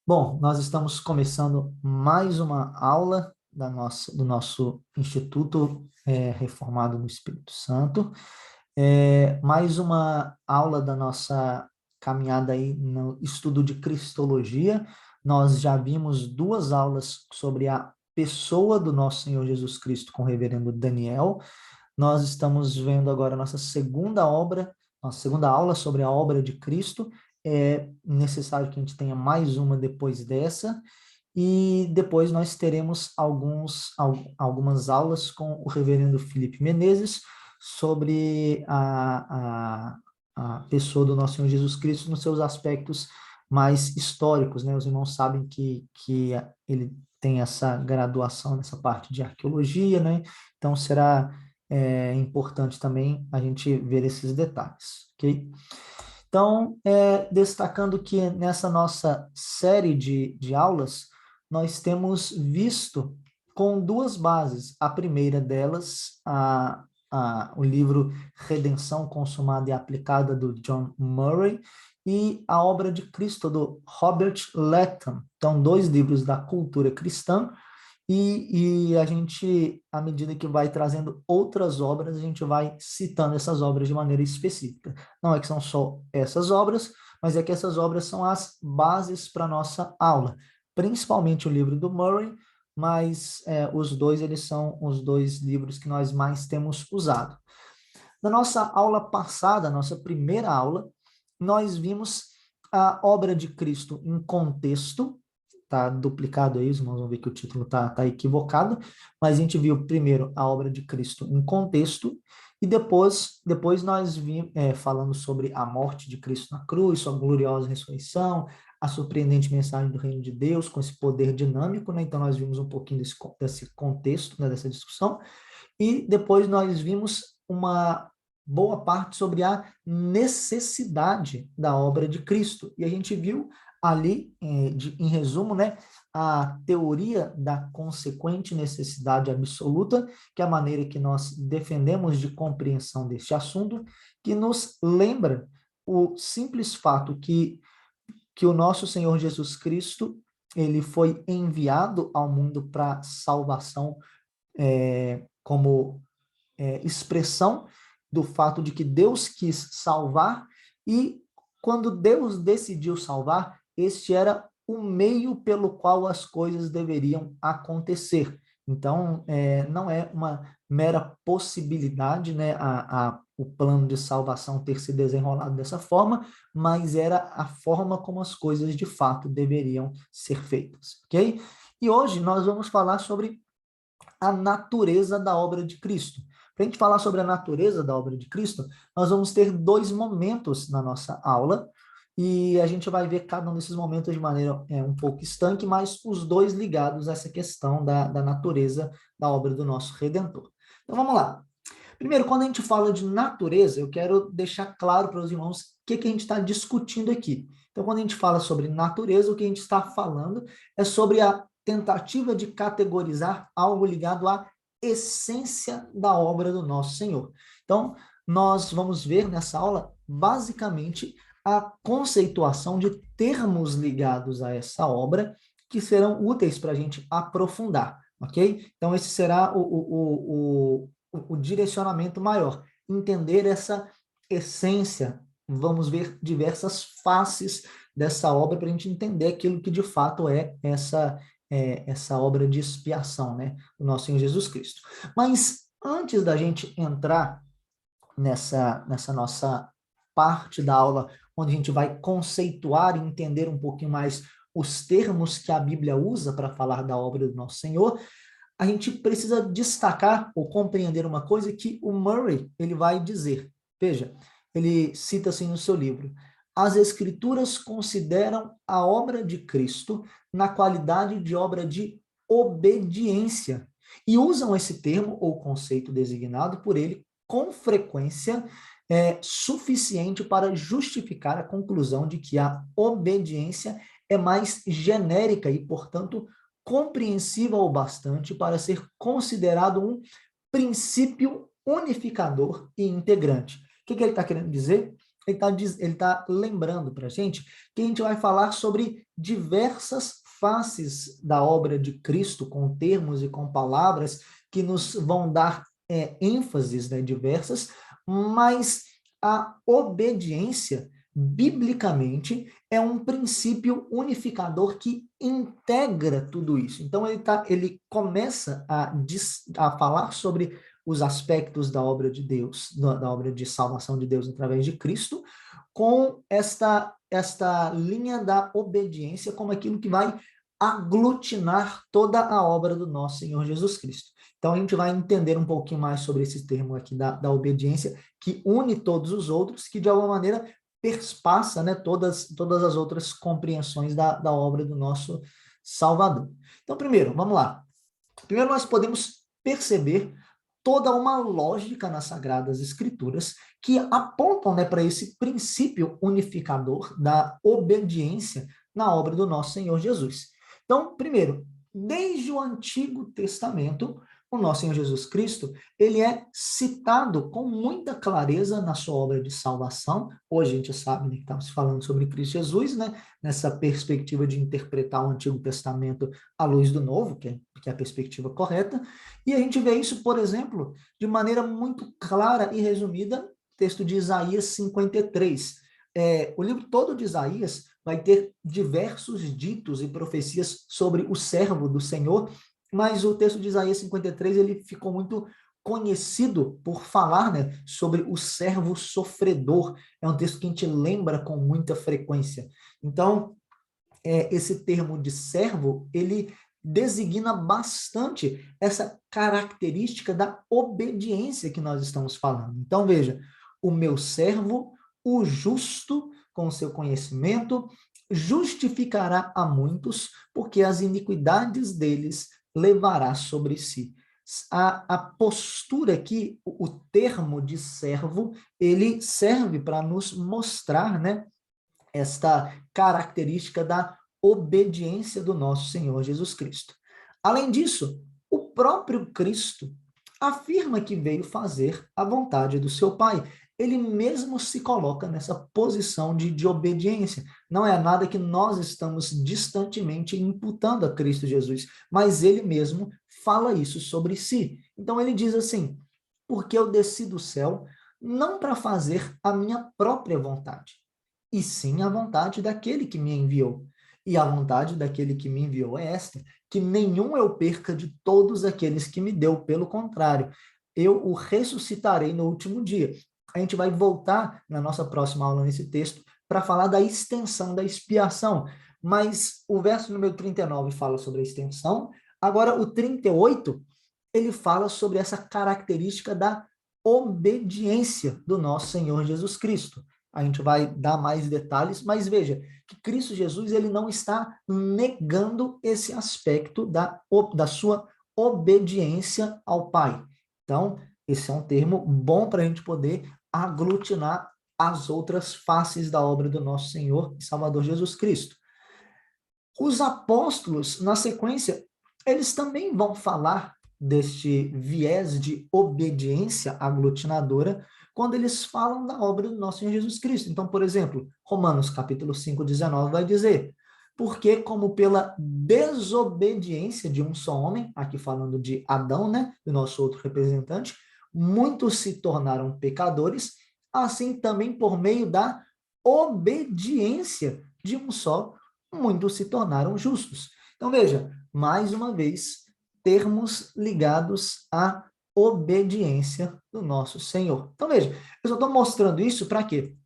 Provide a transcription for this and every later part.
Bom, nós estamos começando mais uma aula do nosso Instituto Reformado no Espírito Santo. Mais uma aula da nossa caminhada aí no estudo de Cristologia. Nós já vimos duas aulas sobre a pessoa do nosso Senhor Jesus Cristo com o reverendo Daniel. Nós estamos vendo agora a nossa segunda aula sobre a obra de Cristo. É necessário que a gente tenha mais uma depois dessa, e depois nós teremos algumas aulas com o reverendo Felipe Menezes sobre a pessoa do nosso Senhor Jesus Cristo nos seus aspectos mais históricos, né? Os irmãos sabem que ele tem essa graduação nessa parte de arqueologia, né? Então será importante também a gente ver esses detalhes, ok? Então, destacando que nessa nossa série de aulas, nós temos visto com duas bases. A primeira delas, o livro Redenção Consumada e Aplicada, do John Murray, e a obra de Cristo, do Robert Latham. Então, dois livros da cultura cristã, e a gente, à medida que vai trazendo outras obras, a gente vai citando essas obras de maneira específica. Não é que são só essas obras, mas é que essas obras são as bases para a nossa aula, principalmente o livro do Murray, mas os dois, eles são os dois livros que nós mais temos usado. Na nossa aula passada, nossa primeira aula, nós vimos a obra de Cristo em contexto. Está duplicado aí, os irmãos vão ver que o título tá equivocado, mas a gente viu primeiro a obra de Cristo em contexto, e depois nós vimos falando sobre a morte de Cristo na cruz, sua gloriosa ressurreição, a surpreendente mensagem do reino de Deus, com esse poder dinâmico, né? Então nós vimos um pouquinho desse contexto, né, dessa discussão, e depois nós vimos uma boa parte sobre a necessidade da obra de Cristo. E a gente viu ali, em resumo, né, a teoria da consequente necessidade absoluta, que é a maneira que nós defendemos de compreensão deste assunto, que nos lembra o simples fato que o nosso Senhor Jesus Cristo, ele foi enviado ao mundo para salvação, como expressão do fato de que Deus quis salvar, e quando Deus decidiu salvar, este era o meio pelo qual as coisas deveriam acontecer. Então, não é uma mera possibilidade, né, o plano de salvação ter se desenrolado dessa forma, mas era a forma como as coisas de fato deveriam ser feitas, ok? E hoje nós vamos falar sobre a natureza da obra de Cristo. Para a gente falar sobre a natureza da obra de Cristo, nós vamos ter dois momentos na nossa aula, e a gente vai ver cada um desses momentos de maneira um pouco estanque, mas os dois ligados a essa questão da natureza da obra do nosso Redentor. Então vamos lá. Primeiro, quando a gente fala de natureza, eu quero deixar claro para os irmãos o que a gente está discutindo aqui. Então, quando a gente fala sobre natureza, o que a gente está falando é sobre a tentativa de categorizar algo ligado à essência da obra do nosso Senhor. Então, nós vamos ver nessa aula, basicamente, a conceituação de termos ligados a essa obra que serão úteis para a gente aprofundar, ok? Então, esse será o direcionamento maior, entender essa essência. Vamos ver diversas faces dessa obra para a gente entender aquilo que de fato é essa obra de expiação, né, do nosso Senhor Jesus Cristo. Mas antes da gente entrar nessa nossa parte da aula, onde a gente vai conceituar e entender um pouquinho mais os termos que a Bíblia usa para falar da obra do nosso Senhor, a gente precisa destacar ou compreender uma coisa que o Murray ele vai dizer. Veja, ele cita assim no seu livro: as Escrituras consideram a obra de Cristo na qualidade de obra de obediência, e usam esse termo ou conceito designado por ele com frequência suficiente para justificar a conclusão de que a obediência é mais genérica e, portanto, compreensiva o bastante para ser considerado um princípio unificador e integrante. O que ele está querendo dizer? ele tá lembrando para a gente que a gente vai falar sobre diversas faces da obra de Cristo, com termos e com palavras que nos vão dar ênfases, né, diversas, mas a obediência, biblicamente, é um princípio unificador que integra tudo isso. Então, ele começa a falar sobre os aspectos da obra de Deus, da obra de salvação de Deus através de Cristo, com esta linha da obediência como aquilo que vai aglutinar toda a obra do nosso Senhor Jesus Cristo. Então, a gente vai entender um pouquinho mais sobre esse termo aqui da obediência, que une todos os outros, que de alguma maneira perspassa, né, todas as outras compreensões da obra do nosso Salvador. Então, primeiro, vamos lá. Primeiro, nós podemos perceber toda uma lógica nas Sagradas Escrituras que apontam, né, para esse princípio unificador da obediência na obra do nosso Senhor Jesus. Então, primeiro, desde o Antigo Testamento, o nosso Senhor Jesus Cristo, ele é citado com muita clareza na sua obra de salvação. Hoje a gente sabe, né, que estamos falando sobre Cristo Jesus, né, nessa perspectiva de interpretar o Antigo Testamento à luz do Novo, que é a perspectiva correta, e a gente vê isso, por exemplo, de maneira muito clara e resumida, texto de Isaías 53. O livro todo de Isaías vai ter diversos ditos e profecias sobre o servo do Senhor, mas o texto de Isaías 53 ele ficou muito conhecido por falar, né, sobre o servo sofredor. É um texto que a gente lembra com muita frequência. Então, esse termo de servo, ele designa bastante essa característica da obediência que nós estamos falando. Então, veja, o meu servo, o justo, com seu conhecimento, justificará a muitos, porque as iniquidades deles levará sobre si. A postura aqui, o termo de servo, ele serve para nos mostrar, né, esta característica da obediência do nosso Senhor Jesus Cristo. Além disso, o próprio Cristo afirma que veio fazer a vontade do seu Pai. Ele mesmo se coloca nessa posição de obediência. Não é nada que nós estamos distantemente imputando a Cristo Jesus, mas ele mesmo fala isso sobre si. Então ele diz assim: porque eu desci do céu não para fazer a minha própria vontade, e sim a vontade daquele que me enviou. E a vontade daquele que me enviou é esta, que nenhum eu perca de todos aqueles que me deu, pelo contrário, eu o ressuscitarei no último dia. A gente vai voltar na nossa próxima aula nesse texto para falar da extensão da expiação, mas o verso número 39 fala sobre a extensão, agora o 38, ele fala sobre essa característica da obediência do nosso Senhor Jesus Cristo. A gente vai dar mais detalhes, mas veja que Cristo Jesus ele não está negando esse aspecto da sua obediência ao Pai. Então, esse é um termo bom para a gente poder aglutinar as outras faces da obra do nosso Senhor e Salvador Jesus Cristo. Os apóstolos, na sequência, eles também vão falar deste viés de obediência aglutinadora quando eles falam da obra do nosso Senhor Jesus Cristo. Então, por exemplo, Romanos capítulo 5, 19 vai dizer: porque como pela desobediência de um só homem, aqui falando de Adão, né, do nosso outro representante, muitos se tornaram pecadores, assim também por meio da obediência de um só, muitos se tornaram justos. Então, veja, mais uma vez, termos ligados à obediência do nosso Senhor. Então, veja, eu só estou mostrando isso para quê?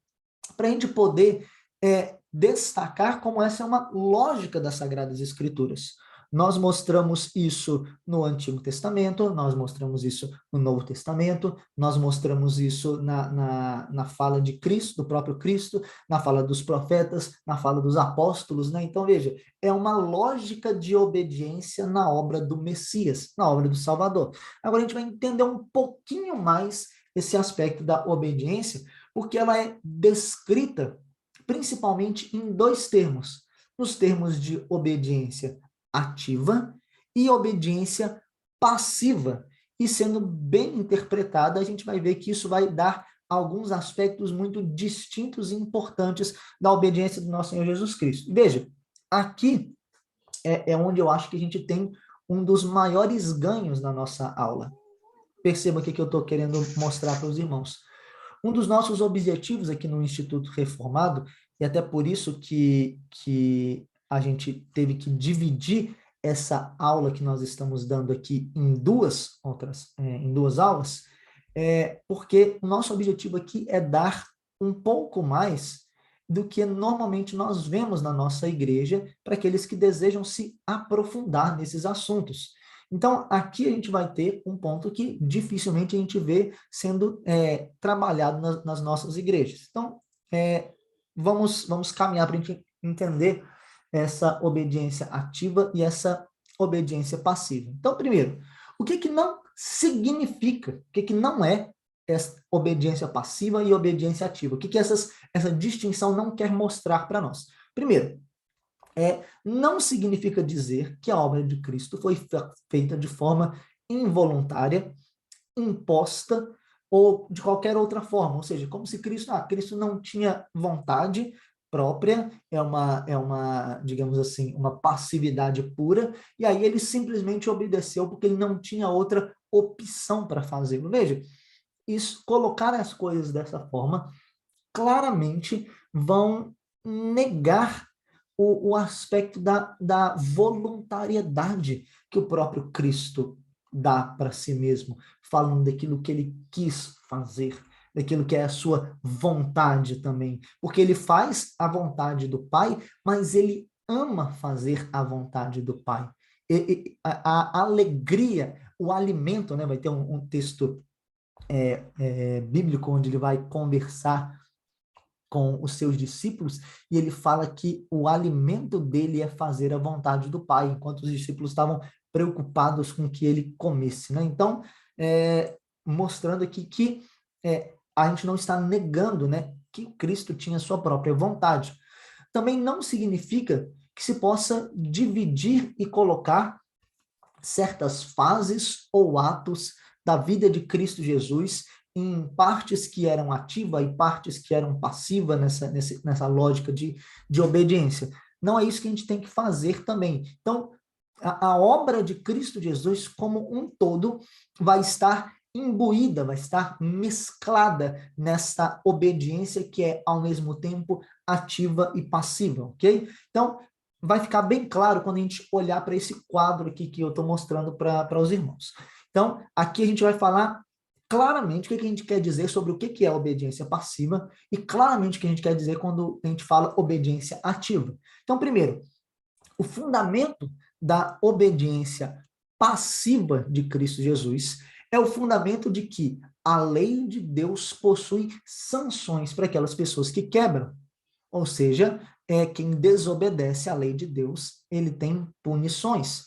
Para a gente poder destacar como essa é uma lógica das Sagradas Escrituras. Nós mostramos isso no Antigo Testamento, nós mostramos isso no Novo Testamento, nós mostramos isso na fala de Cristo, do próprio Cristo, na fala dos profetas, na fala dos apóstolos, né? Então, veja, é uma lógica de obediência na obra do Messias, na obra do Salvador. Agora a gente vai entender um pouquinho mais esse aspecto da obediência, porque ela é descrita principalmente em dois termos, nos termos de obediência ativa e obediência passiva. E sendo bem interpretada, a gente vai ver que isso vai dar alguns aspectos muito distintos e importantes da obediência do nosso Senhor Jesus Cristo. Veja, aqui é onde eu acho que a gente tem um dos maiores ganhos na nossa aula. Perceba o que eu estou querendo mostrar para os irmãos. Um dos nossos objetivos aqui no Instituto Reformado, e até por isso que a gente teve que dividir essa aula que nós estamos dando aqui em em duas aulas, porque o nosso objetivo aqui é dar um pouco mais do que normalmente nós vemos na nossa igreja para aqueles que desejam se aprofundar nesses assuntos. Então, aqui a gente vai ter um ponto que dificilmente a gente vê sendo trabalhado nas nossas igrejas. Então, vamos caminhar para a gente entender essa obediência ativa e essa obediência passiva. Então, primeiro, o que não significa, o que não é essa obediência passiva e obediência ativa? O que essa distinção não quer mostrar para nós? Primeiro, não significa dizer que a obra de Cristo foi feita de forma involuntária, imposta ou de qualquer outra forma, ou seja, como se Cristo não tinha vontade própria, digamos assim, uma passividade pura, e aí ele simplesmente obedeceu porque ele não tinha outra opção para fazê-lo. Veja, isso, colocar as coisas dessa forma, claramente vão negar o aspecto da voluntariedade que o próprio Cristo dá para si mesmo, falando daquilo que ele quis fazer, daquilo que é a sua vontade também, porque ele faz a vontade do Pai, mas ele ama fazer a vontade do Pai. A alegria, o alimento, né? Vai ter um texto bíblico onde ele vai conversar com os seus discípulos, e ele fala que o alimento dele é fazer a vontade do Pai, enquanto os discípulos estavam preocupados com que ele comesse, né? Então, mostrando aqui que a gente não está negando, né, que Cristo tinha sua própria vontade. Também não significa que se possa dividir e colocar certas fases ou atos da vida de Cristo Jesus em partes que eram ativa e partes que eram passiva nessa lógica de obediência. Não é isso que a gente tem que fazer também. Então, a obra de Cristo Jesus como um todo vai estar imbuída, vai estar mesclada nessa obediência que é, ao mesmo tempo, ativa e passiva, ok? Então, vai ficar bem claro quando a gente olhar para esse quadro aqui que eu estou mostrando para os irmãos. Então, aqui a gente vai falar claramente o que a gente quer dizer sobre o que é obediência passiva e claramente o que a gente quer dizer quando a gente fala obediência ativa. Então, primeiro, o fundamento da obediência passiva de Cristo Jesus é o fundamento de que a lei de Deus possui sanções para aquelas pessoas que quebram. Ou seja, quem desobedece à lei de Deus, ele tem punições.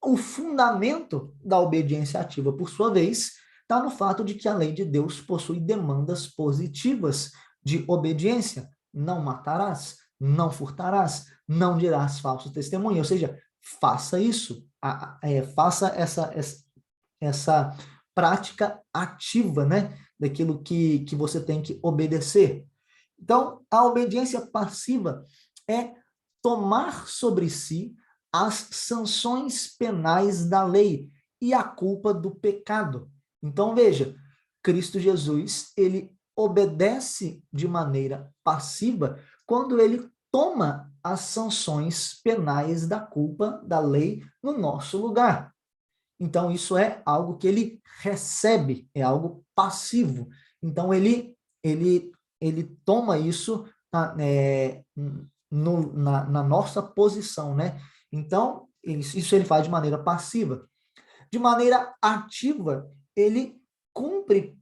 O fundamento da obediência ativa, por sua vez, está no fato de que a lei de Deus possui demandas positivas de obediência. Não matarás, não furtarás, não dirás falso testemunho. Ou seja, faça isso, faça essa prática ativa, né, daquilo que você tem que obedecer. Então, a obediência passiva é tomar sobre si as sanções penais da lei e a culpa do pecado. Então, veja, Cristo Jesus, ele obedece de maneira passiva quando ele toma as sanções penais da culpa da lei no nosso lugar. Então, isso é algo que ele recebe, é algo passivo. Então, ele toma isso na nossa posição, né? Então, isso ele faz de maneira passiva. De maneira ativa, ele cumpre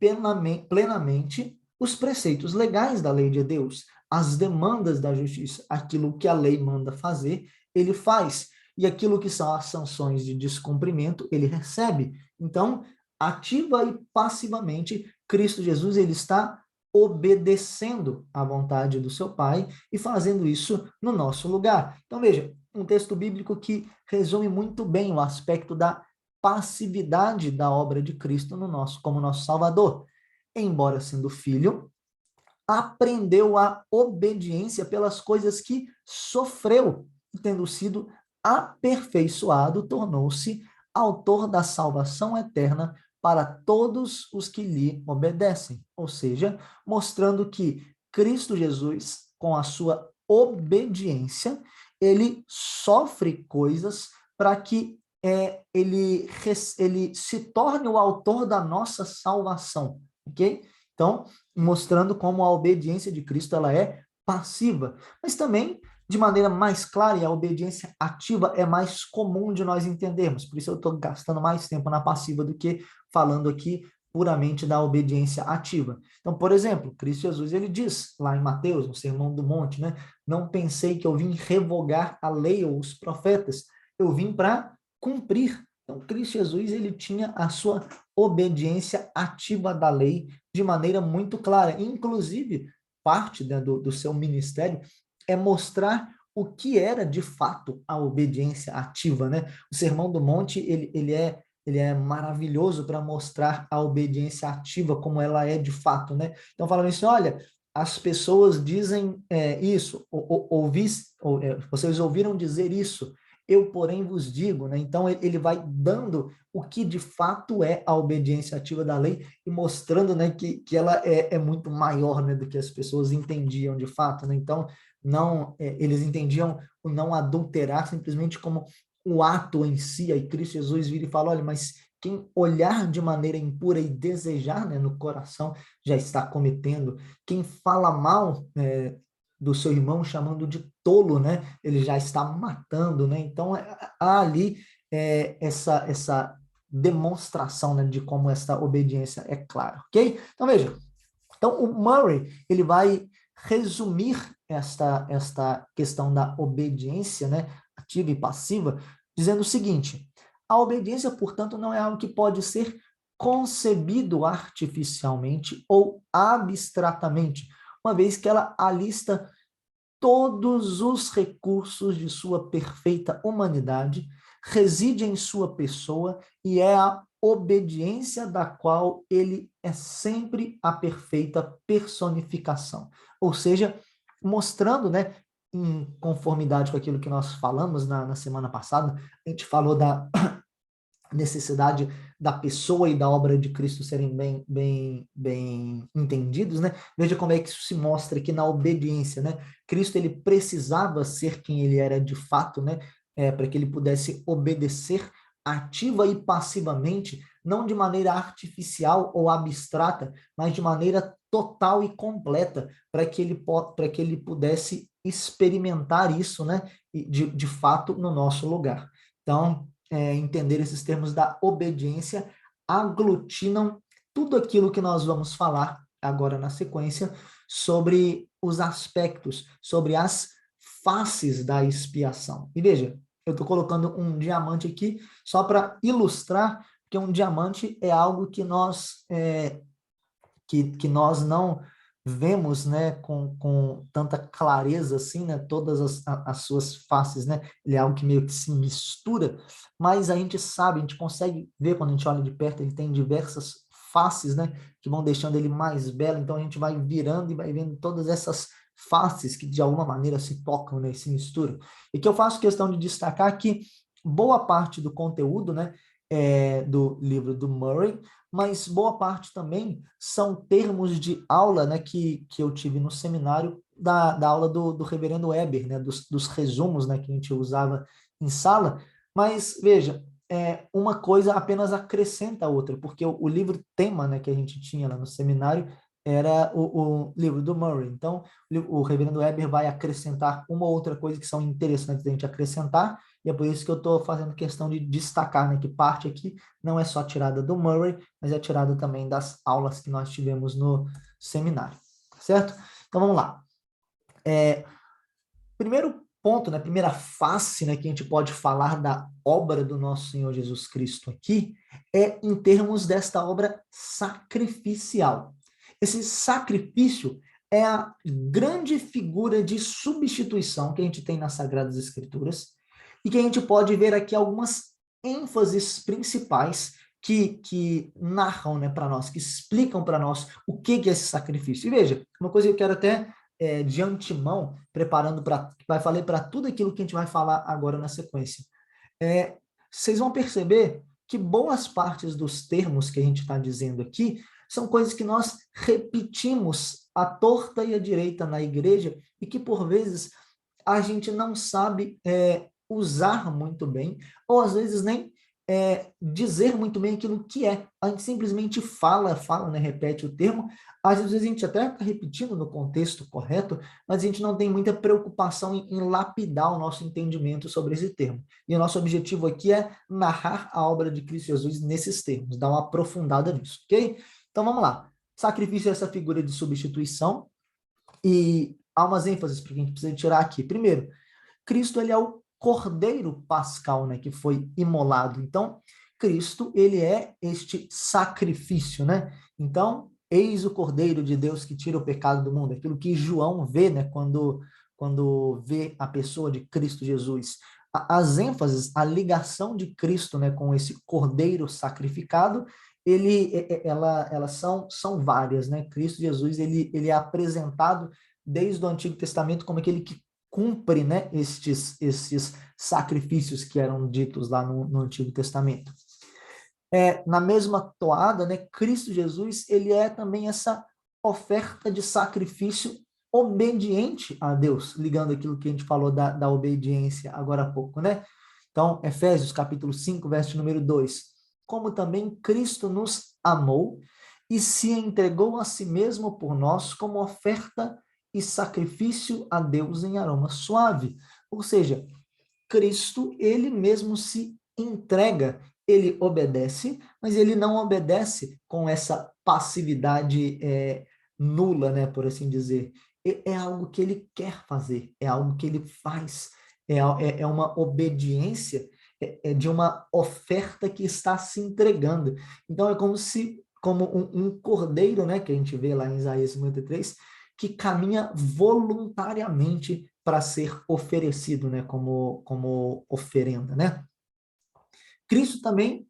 plenamente os preceitos legais da lei de Deus, as demandas da justiça, aquilo que a lei manda fazer, ele faz, e aquilo que são as sanções de descumprimento, ele recebe. Então, ativa e passivamente, Cristo Jesus, ele está obedecendo à vontade do seu Pai e fazendo isso no nosso lugar. Então, veja, um texto bíblico que resume muito bem o aspecto da passividade da obra de Cristo como nosso Salvador. embora sendo filho, aprendeu a obediência pelas coisas que sofreu, e tendo sido aperfeiçoado, tornou-se autor da salvação eterna para todos os que lhe obedecem. Ou seja, mostrando que Cristo Jesus, com a sua obediência, ele sofre coisas para que ele se torne o autor da nossa salvação, ok? Então, mostrando como a obediência de Cristo ela é passiva, mas também de maneira mais clara, e a obediência ativa é mais comum de nós entendermos, por isso eu estou gastando mais tempo na passiva do que falando aqui puramente da obediência ativa. Então, por exemplo, Cristo Jesus, ele diz lá em Mateus, no Sermão do Monte, né? Não pensei que eu vim revogar a lei ou os profetas, eu vim para cumprir. Então, Cristo Jesus, ele tinha a sua obediência ativa da lei de maneira muito clara. Inclusive, parte, né, do seu ministério é mostrar o que era de fato a obediência ativa, né? O Sermão do Monte, ele é maravilhoso para mostrar a obediência ativa como ela é de fato, né? Então, falando isso, olha, as pessoas dizem isso, vocês ouviram dizer isso, eu, porém, vos digo, né? Então, ele vai dando o que de fato é a obediência ativa da lei e mostrando, né, que ela é muito maior, né, do que as pessoas entendiam de fato, né? Então, não, eles entendiam o não adulterar simplesmente como o ato em si, aí Cristo Jesus vira e fala, olha, mas quem olhar de maneira impura e desejar, né, no coração já está cometendo, quem fala mal do seu irmão chamando de tolo, né, ele já está matando, né, então há ali essa demonstração, né, de como essa obediência é clara, ok? Então veja, então o Murray, ele vai resumir esta questão da obediência, né, ativa e passiva, dizendo o seguinte: a obediência, portanto, não é algo que pode ser concebido artificialmente ou abstratamente, uma vez que ela alista todos os recursos de sua perfeita humanidade, reside em sua pessoa e é a obediência da qual ele é sempre a perfeita personificação. Ou seja, mostrando, né, em conformidade com aquilo que nós falamos na semana passada, a gente falou da necessidade da pessoa e da obra de Cristo serem bem entendidos, né? Veja como é que isso se mostra aqui na obediência, né? Cristo, ele precisava ser quem ele era de fato, né? Para que ele pudesse obedecer ativa e passivamente, não de maneira artificial ou abstrata, mas de maneira total e completa, para que ele pudesse experimentar isso, né? De fato, no nosso lugar. Então, entender esses termos da obediência aglutinam tudo aquilo que nós vamos falar agora na sequência sobre os aspectos, sobre as faces da expiação. E veja, eu estou colocando um diamante aqui só para ilustrar que um diamante é algo que nós não vemos, né, com tanta clareza assim, né, todas as suas faces, né, ele é algo que meio que se mistura, mas a gente sabe, a gente consegue ver quando a gente olha de perto, ele tem diversas faces, né, que vão deixando ele mais belo, então a gente vai virando e vai vendo todas essas faces que de alguma maneira se tocam, né, se misturam. E que eu faço questão de destacar que boa parte do conteúdo, né, do livro do Murray, mas boa parte também são termos de aula, né, que eu tive no seminário da aula do reverendo Weber, né, dos resumos, né, que a gente usava em sala, mas veja, uma coisa apenas acrescenta a outra, porque o livro tema, né, que a gente tinha lá no seminário era o livro do Murray, então o reverendo Weber vai acrescentar uma ou outra coisa que são interessantes da gente acrescentar, e é por isso que eu estou fazendo questão de destacar, né, que parte aqui não é só tirada do Murray, mas é tirada também das aulas que nós tivemos no seminário, certo? Então vamos lá. Primeiro ponto, né, primeira face, né, que a gente pode falar da obra do nosso Senhor Jesus Cristo aqui, é em termos desta obra sacrificial. Esse sacrifício é a grande figura de substituição que a gente tem nas Sagradas Escrituras e que a gente pode ver aqui algumas ênfases principais que narram, né, para nós, que explicam para nós o que é esse sacrifício. E veja, uma coisa que eu quero até de antemão, preparando para, vai falar para tudo aquilo que a gente vai falar agora na sequência. Vocês vão perceber que boas partes dos termos que a gente está dizendo aqui são coisas que nós repetimos à torta e à direita na igreja e que, por vezes, a gente não sabe usar muito bem, ou às vezes nem dizer muito bem aquilo que é. A gente simplesmente fala, né, repete o termo, às vezes a gente até está repetindo no contexto correto, mas a gente não tem muita preocupação em lapidar o nosso entendimento sobre esse termo. E o nosso objetivo aqui é narrar a obra de Cristo Jesus nesses termos, dar uma aprofundada nisso, ok? Então vamos lá. Sacrifício é essa figura de substituição, e há umas ênfases que a gente precisa tirar aqui. Primeiro, Cristo ele é o cordeiro pascal, né, que foi imolado. Então, Cristo ele é este sacrifício, né? Então, eis o cordeiro de Deus que tira o pecado do mundo. Aquilo que João vê, né, quando vê a pessoa de Cristo Jesus. As ênfases, a ligação de Cristo, né, com esse cordeiro sacrificado, elas são várias, né? Cristo Jesus ele é apresentado desde o Antigo Testamento como aquele que cumpre, né, estes sacrifícios que eram ditos lá no Antigo Testamento. Na mesma toada, né, Cristo Jesus ele é também essa oferta de sacrifício obediente a Deus, ligando aquilo que a gente falou da obediência agora há pouco, né? Então, Efésios capítulo 5, verso número 2. Como também Cristo nos amou e se entregou a si mesmo por nós como oferta e sacrifício a Deus em aroma suave. Ou seja, Cristo, ele mesmo se entrega, ele obedece, mas ele não obedece com essa passividade nula, né, por assim dizer. É algo que ele quer fazer, é algo que ele faz, é uma obediência, de uma oferta que está se entregando. Então é como um cordeiro, né, que a gente vê lá em Isaías 53, que caminha voluntariamente para ser oferecido, né, como oferenda, né? Cristo também,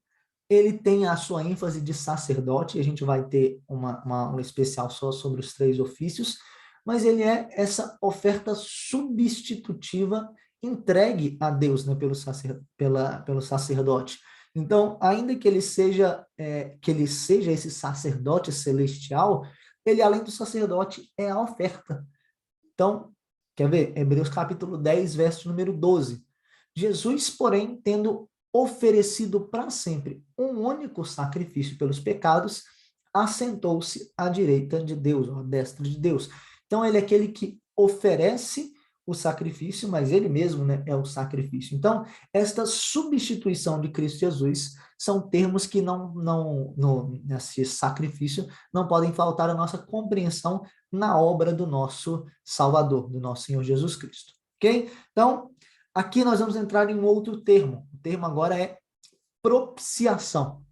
ele tem a sua ênfase de sacerdote, a gente vai ter um especial só sobre os 3 ofícios, mas ele é essa oferta substitutiva entregue a Deus, né, pelo sacerdote. Então, ainda que ele seja esse sacerdote celestial, ele, além do sacerdote, é a oferta. Então, quer ver? Hebreus capítulo 10, verso número 12. Jesus, porém, tendo oferecido para sempre um único sacrifício pelos pecados, assentou-se à direita de Deus, ou à destra de Deus. Então, ele é aquele que oferece o sacrifício, mas ele mesmo, né, é o sacrifício. Então, esta substituição de Cristo Jesus são termos que nesse sacrifício não podem faltar a nossa compreensão na obra do nosso Salvador, do nosso Senhor Jesus Cristo. Ok? Então, aqui nós vamos entrar em um outro termo. O termo agora é propiciação.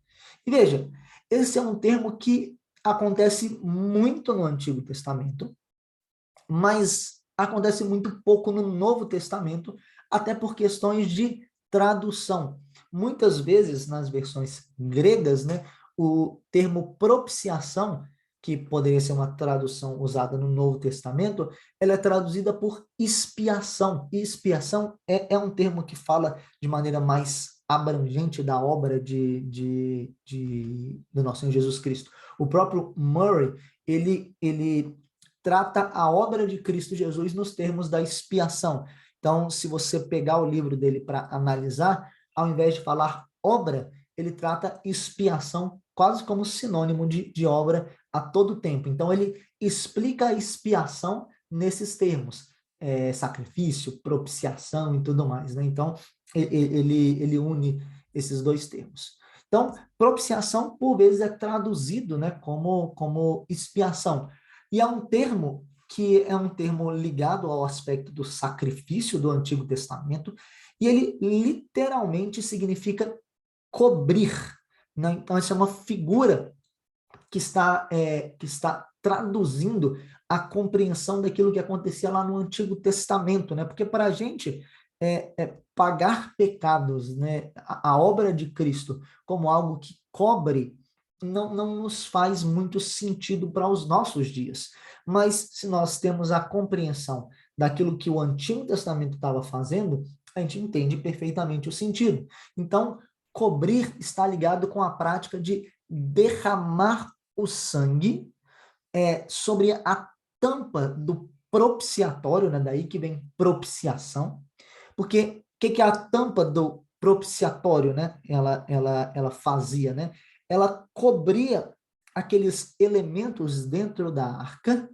E veja, esse é um termo que acontece muito no Antigo Testamento, mas acontece muito pouco no Novo Testamento, até por questões de tradução. Muitas vezes, nas versões gregas, né, o termo propiciação, que poderia ser uma tradução usada no Novo Testamento, ela é traduzida por expiação. E expiação é um termo que fala de maneira mais abrangente da obra do nosso Senhor Jesus Cristo. O próprio Murray, ele trata a obra de Cristo Jesus nos termos da expiação. Então, se você pegar o livro dele para analisar, ao invés de falar obra, ele trata expiação quase como sinônimo de obra a todo tempo. Então, ele explica a expiação nesses termos, sacrifício, propiciação e tudo mais, né? Então, ele une esses 2 termos. Então, propiciação, por vezes, é traduzido, né, como expiação. E é um termo que é um termo ligado ao aspecto do sacrifício do Antigo Testamento, e ele literalmente significa cobrir, né? Então, essa é uma figura que está traduzindo a compreensão daquilo que acontecia lá no Antigo Testamento, né? Porque para a gente pagar pecados, né? A obra de Cristo como algo que cobre não nos faz muito sentido para os nossos dias. Mas se nós temos a compreensão daquilo que o Antigo Testamento estava fazendo, a gente entende perfeitamente o sentido. Então, cobrir está ligado com a prática de derramar o sangue sobre a tampa do propiciatório, né? Daí que vem propiciação, porque o que é a tampa do propiciatório, né? Ela fazia, né? Ela cobria aqueles elementos dentro da arca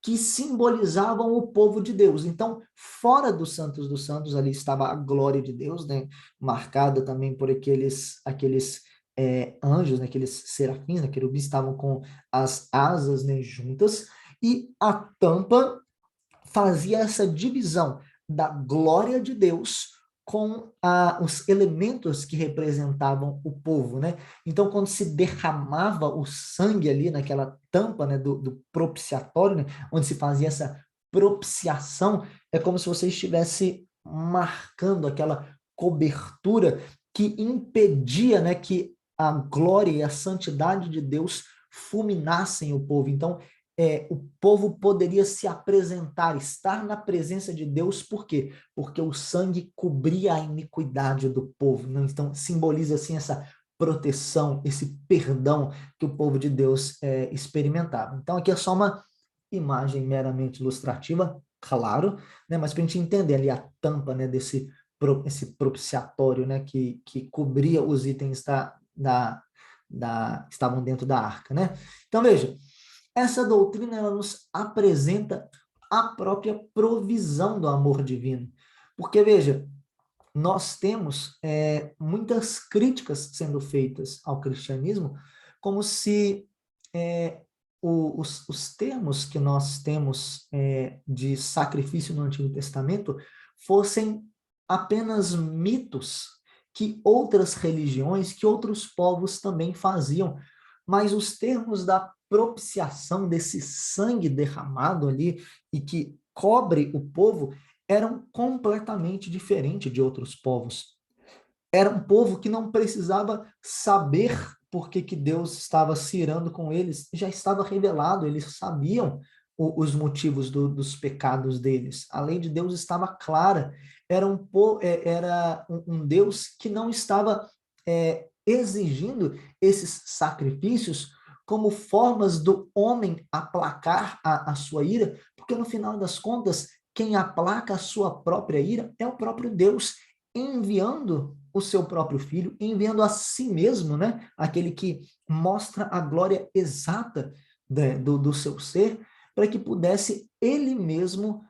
que simbolizavam o povo de Deus. Então, fora dos santos, ali estava a glória de Deus, né? Marcada também por aqueles anjos, né? Aqueles serafins, né? Querubins estavam com as asas, né? Juntas, e a tampa fazia essa divisão da glória de Deus com os elementos que representavam o povo, né? Então, quando se derramava o sangue ali naquela tampa, né, do propiciatório, né, onde se fazia essa propiciação, é como se você estivesse marcando aquela cobertura que impedia, né, que a glória e a santidade de Deus fulminassem o povo. Então, o povo poderia se apresentar, estar na presença de Deus, por quê? Porque o sangue cobria a iniquidade do povo, né? Então simboliza assim essa proteção, esse perdão que o povo de Deus experimentava. Então aqui é só uma imagem meramente ilustrativa, claro, né? Mas para a gente entender ali a tampa, né, esse propiciatório, né, que cobria os itens que estavam dentro da arca, né? Então veja, essa doutrina ela nos apresenta a própria provisão do amor divino. Porque, veja, nós temos muitas críticas sendo feitas ao cristianismo, como se os termos que nós temos de sacrifício no Antigo Testamento fossem apenas mitos que outras religiões, que outros povos também faziam. Mas os termos da propiciação, desse sangue derramado ali e que cobre o povo, eram completamente diferentes de outros povos. Era um povo que não precisava saber por que Deus estava se irando com eles, já estava revelado, eles sabiam os motivos dos pecados deles. A lei de Deus estava clara, era um Deus que não estava exigindo esses sacrifícios como formas do homem aplacar a sua ira, porque no final das contas, quem aplaca a sua própria ira é o próprio Deus, enviando o seu próprio filho, enviando a si mesmo, né? Aquele que mostra a glória exata do seu ser, para que pudesse ele mesmo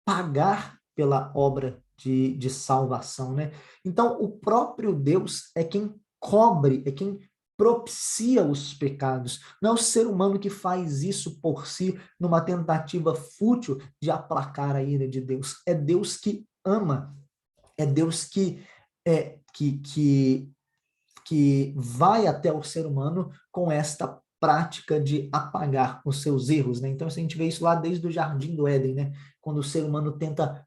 pagar pela obra de salvação, né? Então, o próprio Deus é quem cobre, é quem propicia os pecados. Não é o ser humano que faz isso por si, numa tentativa fútil de aplacar a ira de Deus. É Deus que ama, é Deus que vai até o ser humano com esta prática de apagar os seus erros, né? Então, a gente vê isso lá desde o Jardim do Éden, né? Quando o ser humano tenta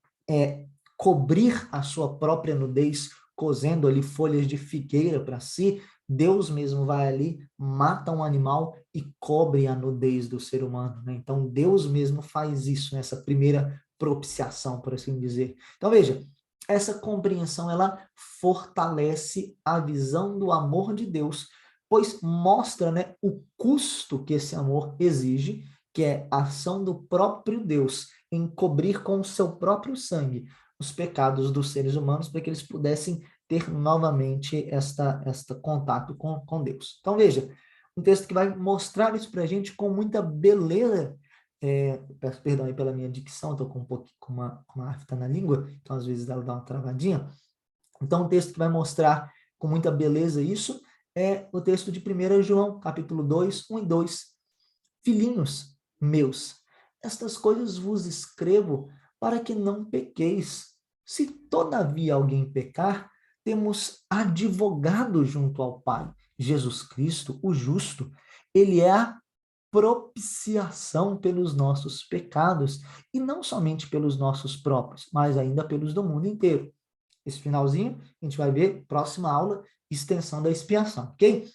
cobrir a sua própria nudez, cozendo ali folhas de figueira para si, Deus mesmo vai ali, mata um animal e cobre a nudez do ser humano, né? Então, Deus mesmo faz isso, nessa primeira propiciação, por assim dizer. Então, veja, essa compreensão ela fortalece a visão do amor de Deus, pois mostra, né, o custo que esse amor exige, que é a ação do próprio Deus em cobrir com o seu próprio sangue os pecados dos seres humanos para que eles pudessem ter novamente esta contato com Deus. Então veja, um texto que vai mostrar isso para a gente com muita beleza. Peço perdão aí pela minha dicção, estou com um pouquinho com uma afta na língua, então às vezes ela dá uma travadinha. Então, um texto que vai mostrar com muita beleza isso é o texto de 1 João, capítulo 2, 1 e 2. Filhinhos meus, estas coisas vos escrevo para que não pequeis. Se todavia alguém pecar, temos advogado junto ao Pai, Jesus Cristo, o justo. Ele é a propiciação pelos nossos pecados, e não somente pelos nossos próprios, mas ainda pelos do mundo inteiro. Esse finalzinho, a gente vai ver, próxima aula, extensão da expiação, ok?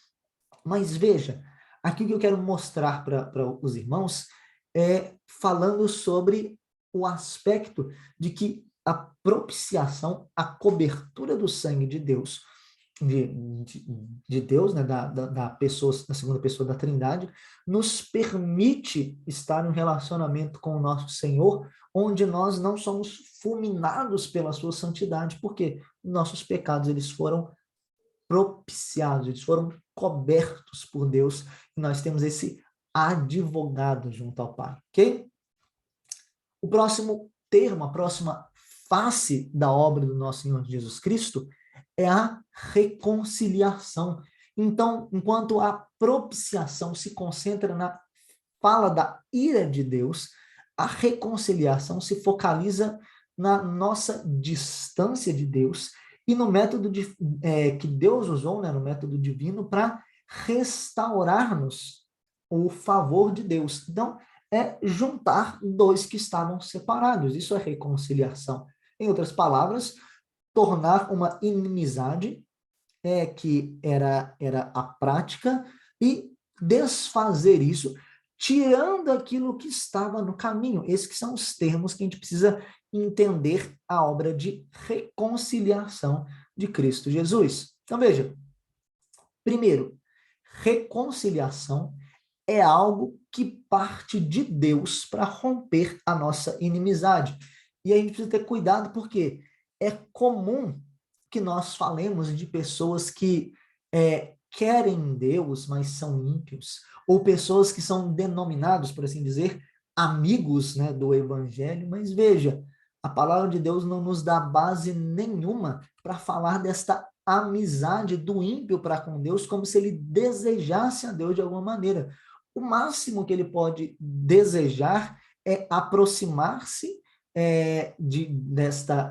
Mas veja, aqui o que eu quero mostrar para os irmãos é falando sobre o aspecto de que a propiciação, a cobertura do sangue de Deus, de, de, de Deus, né, da pessoa, da segunda pessoa da Trindade, nos permite estar em um relacionamento com o nosso Senhor, onde nós não somos fulminados pela sua santidade, porque nossos pecados eles foram propiciados, eles foram cobertos por Deus, e nós temos esse advogado junto ao Pai, ok? O próximo termo, a próxima face da obra do nosso Senhor Jesus Cristo é a reconciliação. Então, enquanto a propiciação se concentra na fala da ira de Deus, a reconciliação se focaliza na nossa distância de Deus e no método que Deus usou, né, no método divino, para restaurar-nos o favor de Deus. Então, é juntar dois que estavam separados. Isso é reconciliação. Em outras palavras, tornar uma inimizade, que era a prática, e desfazer isso, tirando aquilo que estava no caminho. Esses que são os termos que a gente precisa entender a obra de reconciliação de Cristo Jesus. Então, veja, primeiro, reconciliação é algo que parte de Deus para romper a nossa inimizade. E a gente precisa ter cuidado porque é comum que nós falemos de pessoas que querem Deus, mas são ímpios, ou pessoas que são denominados, por assim dizer, amigos, né, do evangelho, mas veja, a palavra de Deus não nos dá base nenhuma para falar desta amizade do ímpio para com Deus, como se ele desejasse a Deus de alguma maneira. O máximo que ele pode desejar é aproximar-se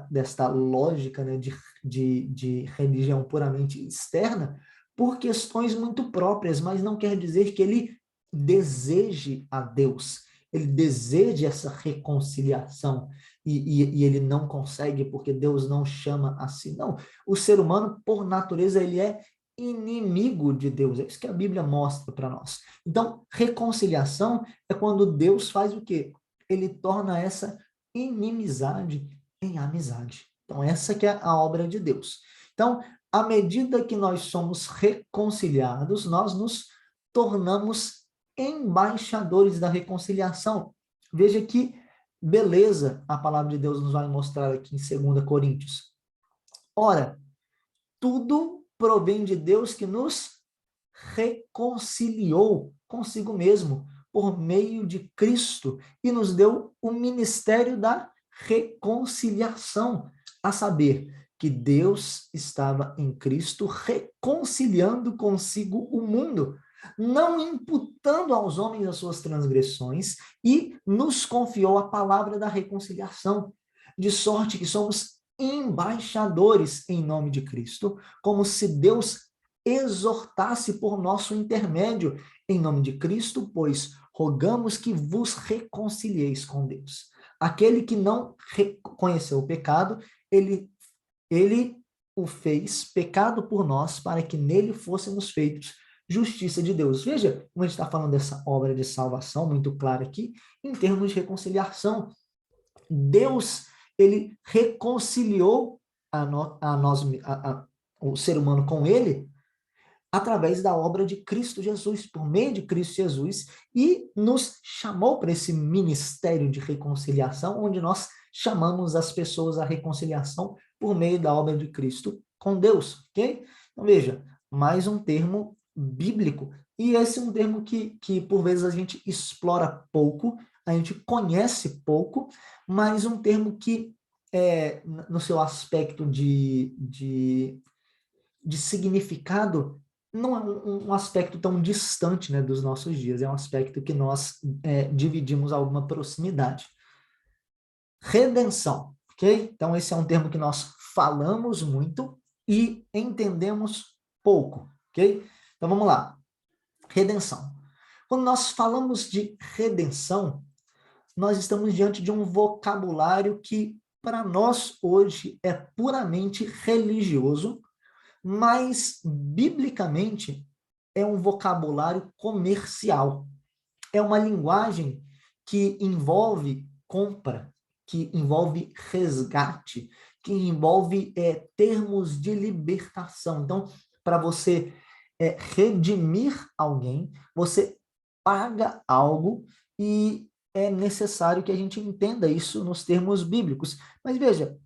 desta lógica, né, de religião puramente externa, por questões muito próprias, mas não quer dizer que ele deseje a Deus, ele deseje essa reconciliação, e ele não consegue porque Deus não chama assim. Não, o ser humano, por natureza, ele é inimigo de Deus, é isso que a Bíblia mostra para nós. Então, reconciliação é quando Deus faz o quê? Ele torna essa inimizade em amizade. Então, essa que é a obra de Deus. Então, à medida que nós somos reconciliados, nós nos tornamos embaixadores da reconciliação. Veja que beleza a palavra de Deus nos vai mostrar aqui em 2 Coríntios. Ora, tudo provém de Deus que nos reconciliou consigo mesmo por meio de Cristo e nos deu o ministério da reconciliação, a saber, que Deus estava em Cristo reconciliando consigo o mundo, não imputando aos homens as suas transgressões, e nos confiou a palavra da reconciliação, de sorte que somos embaixadores em nome de Cristo, como se Deus exortasse por nosso intermédio em nome de Cristo, pois rogamos que vos reconcilieis com Deus. Aquele que não reconheceu o pecado, ele o fez pecado por nós, para que nele fôssemos feitos justiça de Deus. Veja como a gente está falando dessa obra de salvação, muito clara aqui, em termos de reconciliação. Deus, ele reconciliou o ser humano com ele, através da obra de Cristo Jesus, por meio de Cristo Jesus, e nos chamou para esse ministério de reconciliação, onde nós chamamos as pessoas à reconciliação por meio da obra de Cristo com Deus, ok? Então, veja, mais um termo bíblico, e esse é um termo que por vezes a gente explora pouco, a gente conhece pouco, mas um termo que, no seu aspecto de significado, não é um aspecto tão distante, né, dos nossos dias, é um aspecto que nós dividimos alguma proximidade. Redenção, ok? Então, esse é um termo que nós falamos muito e entendemos pouco, ok? Então, vamos lá. Redenção. Quando nós falamos de redenção, nós estamos diante de um vocabulário que, para nós, hoje, é puramente religioso, mas, biblicamente, é um vocabulário comercial. É uma linguagem que envolve compra, que envolve resgate, que envolve termos de libertação. Então, para você redimir alguém, você paga algo e é necessário que a gente entenda isso nos termos bíblicos. Mas veja,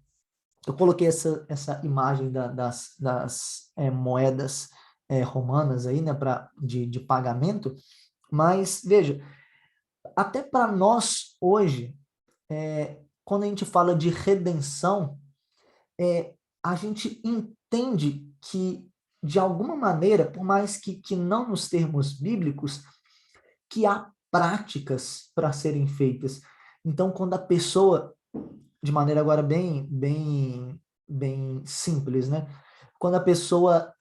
eu coloquei essa imagem das moedas romanas aí, né, de pagamento, mas veja, até para nós hoje, quando a gente fala de redenção, a gente entende que, de alguma maneira, por mais que não nos termos bíblicos, que há práticas para serem feitas. Então, quando a pessoa, de maneira agora bem simples, né? Quando a pessoa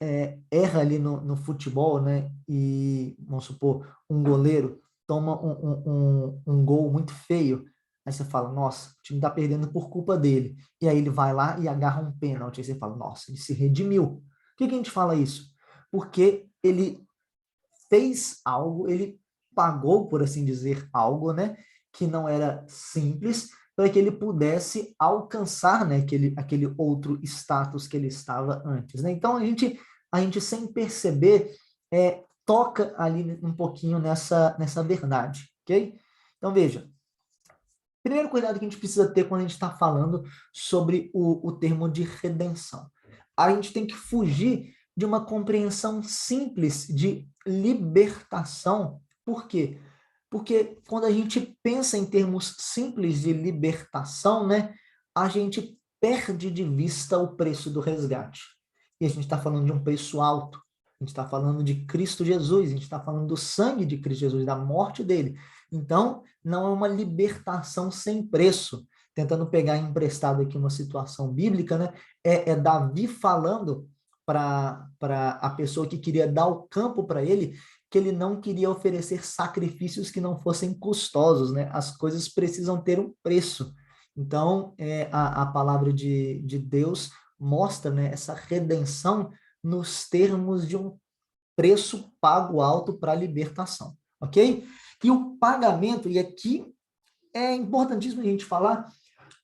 erra ali no futebol, né? E, vamos supor, um goleiro toma um gol muito feio, aí você fala, nossa, o time está perdendo por culpa dele. E aí ele vai lá e agarra um pênalti, aí você fala, nossa, ele se redimiu. Por que a gente fala isso? Porque ele fez algo, ele pagou, por assim dizer, algo, né, que não era simples, para que ele pudesse alcançar, né, aquele outro status que ele estava antes, né? Então a gente sem perceber toca ali um pouquinho nessa verdade, ok? Então veja, primeiro cuidado que a gente precisa ter quando a gente está falando sobre o termo de redenção. A gente tem que fugir de uma compreensão simples de libertação. Por quê? Porque quando a gente pensa em termos simples de libertação, né, a gente perde de vista o preço do resgate. E a gente está falando de um preço alto. A gente está falando de Cristo Jesus, a gente está falando do sangue de Cristo Jesus, da morte dele. Então, não é uma libertação sem preço. Tentando pegar emprestado aqui uma situação bíblica, né? É Davi falando para a pessoa que queria dar o campo para ele, que ele não queria oferecer sacrifícios que não fossem custosos, né? As coisas precisam ter um preço. Então, a palavra de Deus mostra, né, essa redenção nos termos de um preço pago alto para a libertação, ok? E o pagamento, e aqui é importantíssimo a gente falar,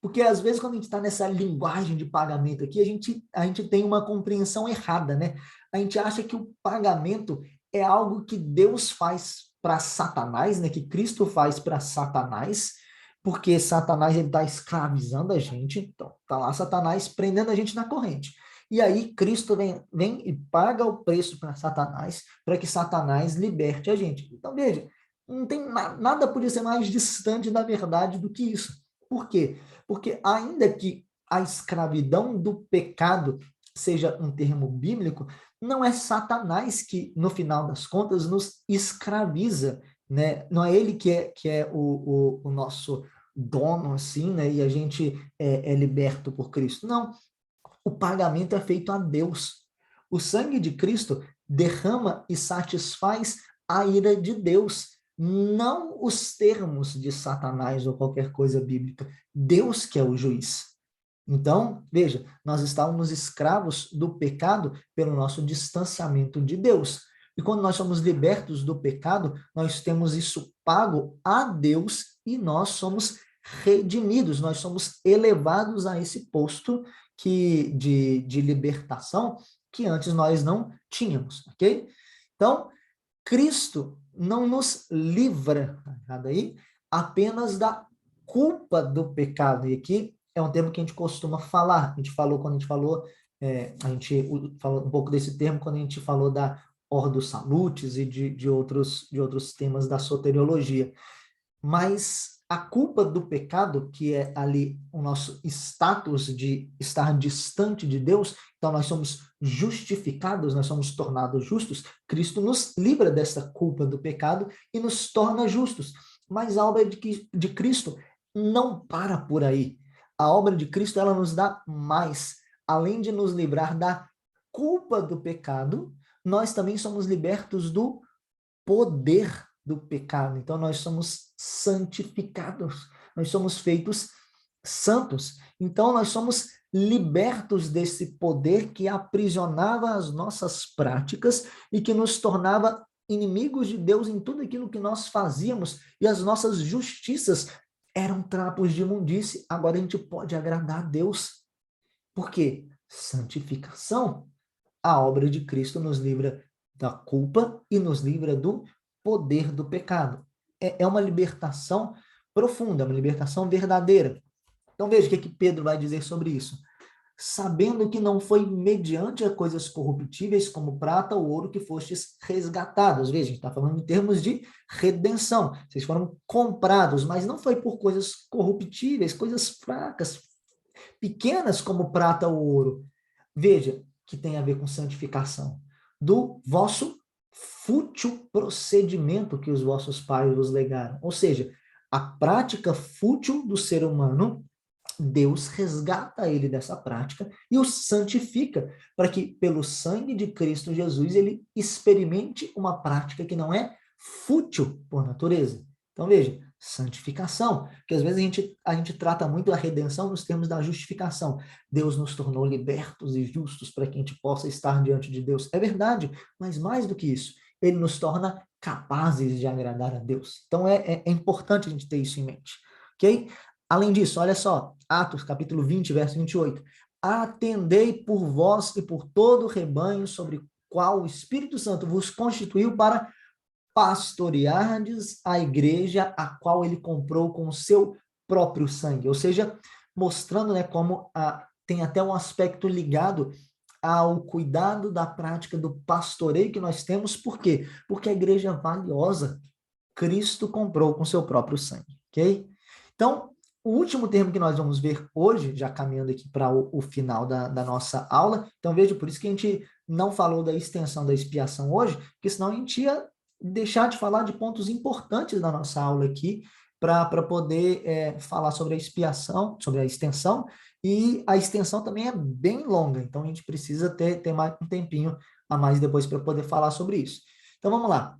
porque às vezes quando a gente está nessa linguagem de pagamento aqui, a gente tem uma compreensão errada, né? A gente acha que o pagamento é algo que Deus faz para Satanás, né? Que Cristo faz para Satanás, porque Satanás está escravizando a gente, então tá lá Satanás prendendo a gente na corrente. E aí Cristo vem e paga o preço para Satanás, para que Satanás liberte a gente. Então veja, não tem nada podia ser mais distante da verdade do que isso. Por quê? Porque ainda que a escravidão do pecado seja um termo bíblico, não é Satanás que, no final das contas, nos escraviza, né? Não é ele que é o nosso dono, assim, né? E a gente é liberto por Cristo. Não, o pagamento é feito a Deus. O sangue de Cristo derrama e satisfaz a ira de Deus, não os termos de Satanás ou qualquer coisa bíblica. Deus que é o juiz. Então, veja, nós estávamos escravos do pecado pelo nosso distanciamento de Deus. E quando nós somos libertos do pecado, nós temos isso pago a Deus e nós somos redimidos, nós somos elevados a esse posto de libertação que antes nós não tínhamos, ok? Então, Cristo não nos livra, tá aí, apenas da culpa do pecado. E aqui é um termo que a gente costuma falar. A gente falou quando a gente falou, a gente falou um pouco desse termo quando a gente falou da Ordo Salutis e de outros temas da soteriologia. Mas a culpa do pecado, que é ali o nosso status de estar distante de Deus, então nós somos justificados, nós somos tornados justos, Cristo nos livra dessa culpa do pecado e nos torna justos. Mas a obra de Cristo não para por aí. A obra de Cristo, ela nos dá mais. Além de nos livrar da culpa do pecado, nós também somos libertos do poder do pecado. Então, nós somos santificados, nós somos feitos santos. Então, nós somos libertos desse poder que aprisionava as nossas práticas e que nos tornava inimigos de Deus em tudo aquilo que nós fazíamos, e as nossas justiças eram trapos de imundície. Agora a gente pode agradar a Deus. Por quê? Santificação. A obra de Cristo nos livra da culpa e nos livra do poder do pecado. É uma libertação profunda, uma libertação verdadeira. Então veja o que Pedro vai dizer sobre isso. Sabendo que não foi mediante a coisas corruptíveis como prata ou ouro que fostes resgatados. Veja, a gente está falando em termos de redenção. Vocês foram comprados, mas não foi por coisas corruptíveis, coisas fracas, pequenas como prata ou ouro. Veja, que tem a ver com santificação. Do vosso fútil procedimento que os vossos pais vos legaram. Ou seja, a prática fútil do ser humano, Deus resgata ele dessa prática e o santifica, para que pelo sangue de Cristo Jesus ele experimente uma prática que não é fútil por natureza. Então veja, santificação, porque às vezes a gente trata muito a redenção nos termos da justificação. Deus nos tornou libertos e justos para que a gente possa estar diante de Deus. É verdade, mas mais do que isso, ele nos torna capazes de agradar a Deus. Então é importante a gente ter isso em mente, ok? Além disso, olha só, Atos capítulo 20, verso 28. Atendei por vós e por todo o rebanho sobre o qual o Espírito Santo vos constituiu para pastoreardes a igreja a qual ele comprou com o seu próprio sangue. Ou seja, mostrando, né, como tem até um aspecto ligado ao cuidado da prática do pastoreio que nós temos. Por quê? Porque a igreja é valiosa, Cristo comprou com seu próprio sangue, ok? Então, o último termo que nós vamos ver hoje, já caminhando aqui para o final da nossa aula, então veja, por isso que a gente não falou da extensão da expiação hoje, porque senão a gente ia deixar de falar de pontos importantes da nossa aula aqui, para poder falar sobre a expiação, sobre a extensão, e a extensão também é bem longa, então a gente precisa ter mais um tempinho a mais depois para poder falar sobre isso. Então vamos lá.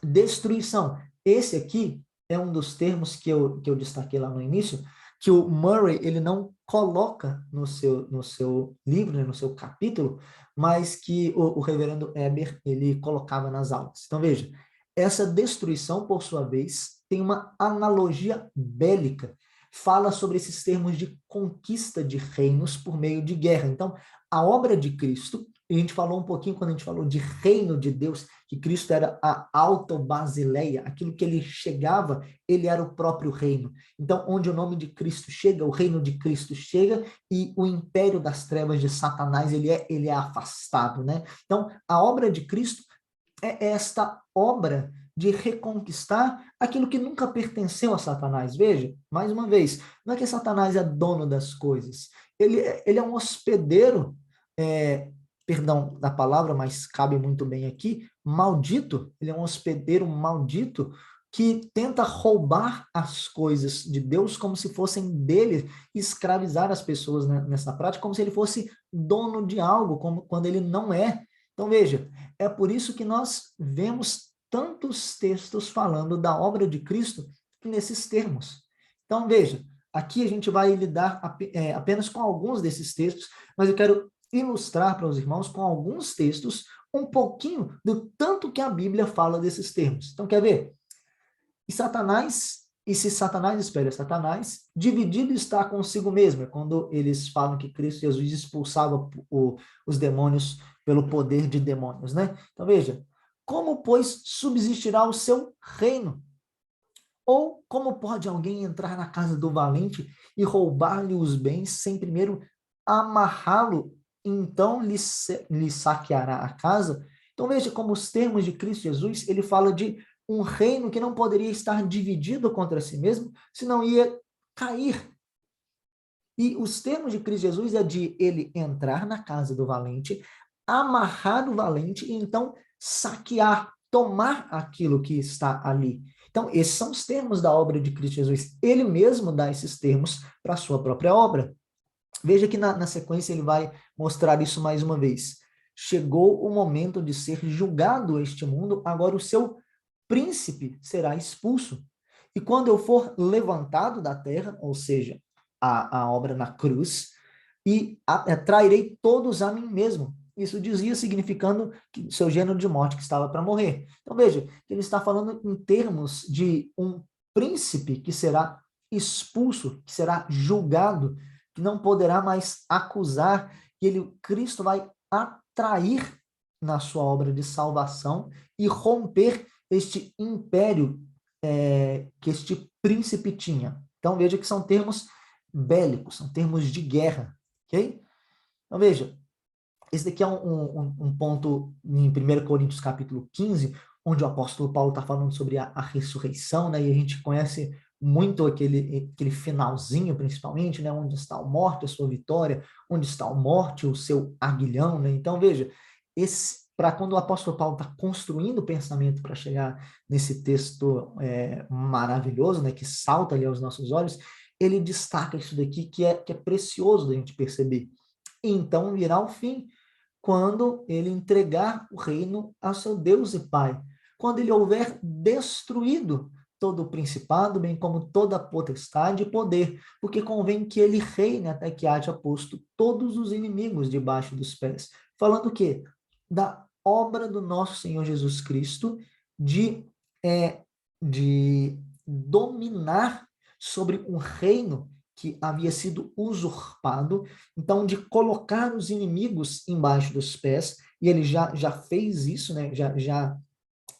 Destruição. Esse aqui é um dos termos que eu destaquei lá no início, que o Murray ele não coloca no seu livro, né, no seu capítulo, mas que o reverendo Eber ele colocava nas aulas. Então veja, essa destruição, por sua vez, tem uma analogia bélica, fala sobre esses termos de conquista de reinos por meio de guerra. Então, a obra de Cristo, e a gente falou um pouquinho quando a gente falou de reino de Deus, que Cristo era a autobasileia, aquilo que ele chegava, ele era o próprio reino. Então, onde o nome de Cristo chega, o reino de Cristo chega, e o império das trevas de Satanás, ele é afastado, né? Então, a obra de Cristo é esta obra de reconquistar aquilo que nunca pertenceu a Satanás. Veja, mais uma vez, não é que Satanás é dono das coisas, ele é um hospedeiro, perdão da palavra, mas cabe muito bem aqui, maldito, ele é um hospedeiro maldito que tenta roubar as coisas de Deus como se fossem dele, escravizar as pessoas nessa prática, como se ele fosse dono de algo, como quando ele não é. Então veja, é por isso que nós vemos tantos textos falando da obra de Cristo nesses termos. Então veja, aqui a gente vai lidar apenas com alguns desses textos, mas eu quero ilustrar para os irmãos com alguns textos um pouquinho do tanto que a Bíblia fala desses termos. Então quer ver? E se Satanás, espera, Satanás, dividido está consigo mesmo, é quando eles falam que Cristo Jesus expulsava os demônios pelo poder de demônios, né? Então veja, como, pois, subsistirá o seu reino? Ou como pode alguém entrar na casa do valente e roubar-lhe os bens sem primeiro amarrá-lo, então lhe saqueará a casa? Então veja como os termos de Cristo Jesus, ele fala de um reino que não poderia estar dividido contra si mesmo, senão ia cair. E os termos de Cristo Jesus é de ele entrar na casa do valente, amarrar o valente e então saquear, tomar aquilo que está ali. Então, esses são os termos da obra de Cristo Jesus. Ele mesmo dá esses termos para a sua própria obra. Veja que na sequência ele vai mostrar isso mais uma vez. Chegou o momento de ser julgado este mundo, agora o seu príncipe será expulso. E quando eu for levantado da terra, ou seja, a obra na cruz, e trairei todos a mim mesmo. Isso dizia, significando que seu gênero de morte que estava para morrer. Então, veja, ele está falando em termos de um príncipe que será expulso, que será julgado, que não poderá mais acusar, que Cristo vai atrair na sua obra de salvação e romper este império que este príncipe tinha. Então, veja que são termos bélicos, são termos de guerra, ok? Então, veja, esse daqui é um ponto em 1 Coríntios capítulo 15, onde o apóstolo Paulo está falando sobre a ressurreição, né? E a gente conhece muito aquele finalzinho, principalmente, né? Onde está a morte, a sua vitória, onde está a morte, o seu aguilhão, né? Então, veja, para quando o apóstolo Paulo está construindo o pensamento para chegar nesse texto maravilhoso, né? Que salta ali aos nossos olhos, ele destaca isso daqui que é precioso da gente perceber. E então virá o fim, quando ele entregar o reino ao seu Deus e Pai, quando ele houver destruído todo o principado, bem como toda a potestade e poder, porque convém que ele reine até que haja posto todos os inimigos debaixo dos pés. Falando o quê? Da obra do nosso Senhor Jesus Cristo de dominar sobre um reino que havia sido usurpado, então de colocar os inimigos embaixo dos pés, e ele já fez isso, né? Já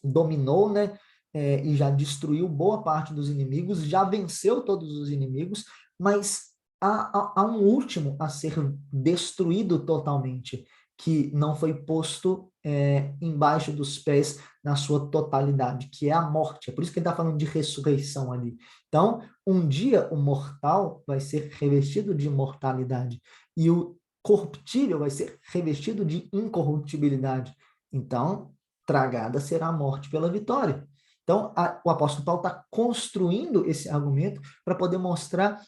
dominou, né? E já destruiu boa parte dos inimigos, já venceu todos os inimigos, mas há um último a ser destruído totalmente, que não foi posto embaixo dos pés na sua totalidade, que é a morte. É por isso que ele está falando de ressurreição ali. Então, um dia o mortal vai ser revestido de imortalidade, e o corruptível vai ser revestido de incorruptibilidade. Então, tragada será a morte pela vitória. Então, o apóstolo Paulo está construindo esse argumento para poder mostrar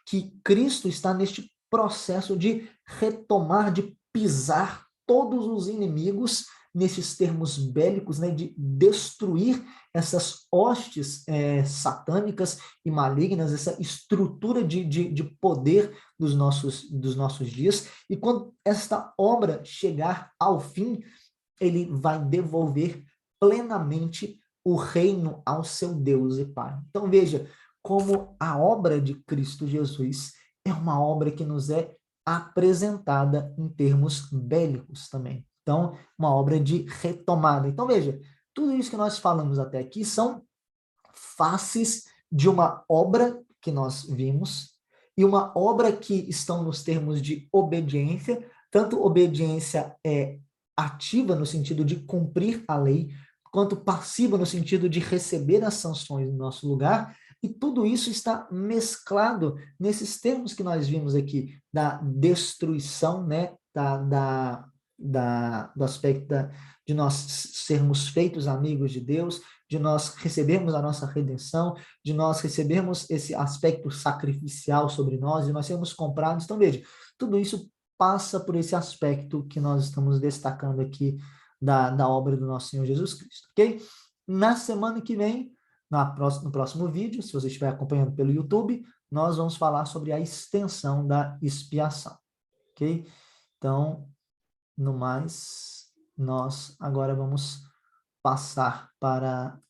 que Cristo está neste processo de retomar, de pisar todos os inimigos, nesses termos bélicos, né, de destruir essas hostes satânicas e malignas, essa estrutura de poder dos nossos dias. E quando esta obra chegar ao fim, ele vai devolver plenamente o reino ao seu Deus e Pai. Então veja como a obra de Cristo Jesus é uma obra que nos é apresentada em termos bélicos também. Então, uma obra de retomada. Então veja, tudo isso que nós falamos até aqui são faces de uma obra que nós vimos e uma obra que estão nos termos de obediência, tanto obediência ativa no sentido de cumprir a lei, quanto passiva no sentido de receber as sanções no nosso lugar, e tudo isso está mesclado nesses termos que nós vimos aqui, da destruição, né, do aspecto de nós sermos feitos amigos de Deus, de nós recebermos a nossa redenção, de nós recebermos esse aspecto sacrificial sobre nós, de nós sermos comprados. Então, veja, tudo isso passa por esse aspecto que nós estamos destacando aqui da obra do nosso Senhor Jesus Cristo, ok? Na semana que vem, no próximo vídeo, se você estiver acompanhando pelo YouTube, nós vamos falar sobre a extensão da expiação, ok? Então, no mais, nós agora vamos passar para